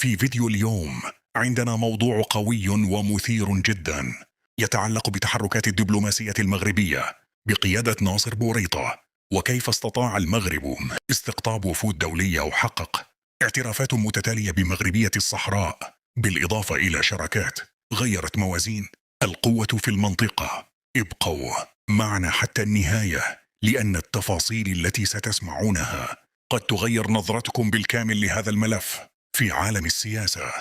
في فيديو اليوم عندنا موضوع قوي ومثير جدا يتعلق بتحركات الدبلوماسية المغربية بقيادة ناصر بوريطة، وكيف استطاع المغرب استقطاب وفود دولية وحقق اعترافات متتالية بمغربية الصحراء، بالإضافة إلى شراكات غيرت موازين القوة في المنطقة. ابقوا معنا حتى النهاية، لأن التفاصيل التي ستسمعونها قد تغير نظرتكم بالكامل لهذا الملف في عالم السياسة.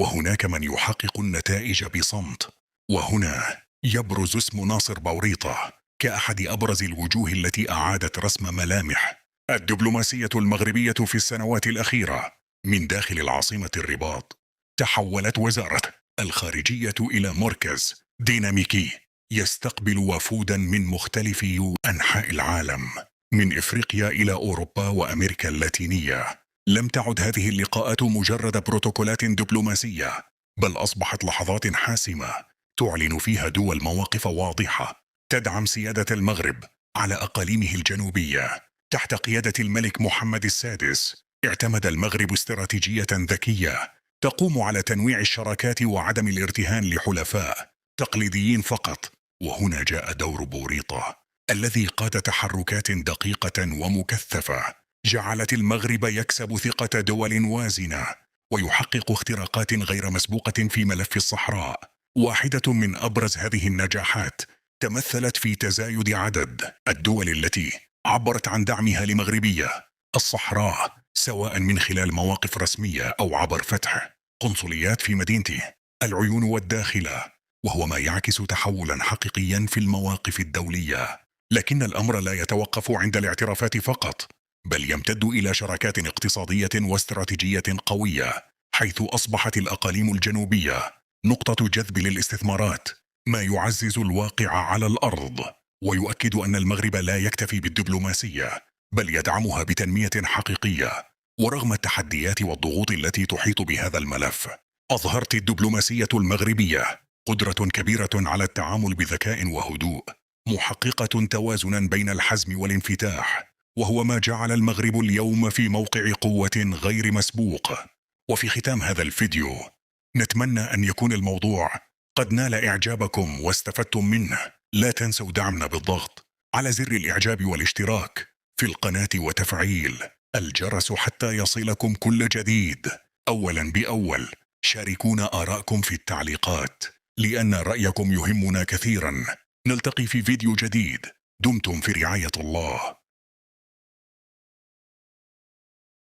وهناك من يحقق النتائج بصمت، وهنا يبرز اسم ناصر بوريطة كأحد أبرز الوجوه التي أعادت رسم ملامح الدبلوماسية المغربية في السنوات الأخيرة. من داخل العاصمة الرباط تحولت وزارة الخارجية إلى مركز ديناميكي يستقبل وفودا من مختلف أنحاء العالم، من إفريقيا إلى أوروبا وأمريكا اللاتينية. لم تعد هذه اللقاءات مجرد بروتوكولات دبلوماسية، بل أصبحت لحظات حاسمة تعلن فيها دول مواقف واضحة تدعم سيادة المغرب على أقاليمه الجنوبية. تحت قيادة الملك محمد السادس اعتمد المغرب استراتيجية ذكية تقوم على تنويع الشراكات وعدم الارتهان لحلفاء تقليديين فقط. وهنا جاء دور بوريطة الذي قاد تحركات دقيقة ومكثفة جعلت المغرب يكسب ثقة دول وازنة ويحقق اختراقات غير مسبوقة في ملف الصحراء. واحدة من أبرز هذه النجاحات تمثلت في تزايد عدد الدول التي عبرت عن دعمها لمغربية الصحراء، سواء من خلال مواقف رسمية أو عبر فتح قنصليات في مدينته العيون والداخلة، وهو ما يعكس تحولا حقيقيا في المواقف الدولية. لكن الأمر لا يتوقف عند الاعترافات فقط، بل يمتد إلى شراكات اقتصادية واستراتيجية قوية، حيث أصبحت الأقاليم الجنوبية نقطة جذب للاستثمارات، ما يعزز الواقع على الأرض ويؤكد أن المغرب لا يكتفي بالدبلوماسية بل يدعمها بتنمية حقيقية. ورغم التحديات والضغوط التي تحيط بهذا الملف، أظهرت الدبلوماسية المغربية قدرة كبيرة على التعامل بذكاء وهدوء، محققة توازنا بين الحزم والانفتاح، وهو ما جعل المغرب اليوم في موقع قوة غير مسبوق. وفي ختام هذا الفيديو نتمنى أن يكون الموضوع قد نال إعجابكم واستفدتم منه. لا تنسوا دعمنا بالضغط على زر الإعجاب والاشتراك في القناة وتفعيل الجرس حتى يصلكم كل جديد أولا بأول. شاركونا آراءكم في التعليقات، لأن رأيكم يهمنا كثيرا. نلتقي في فيديو جديد. دمتم في رعاية الله.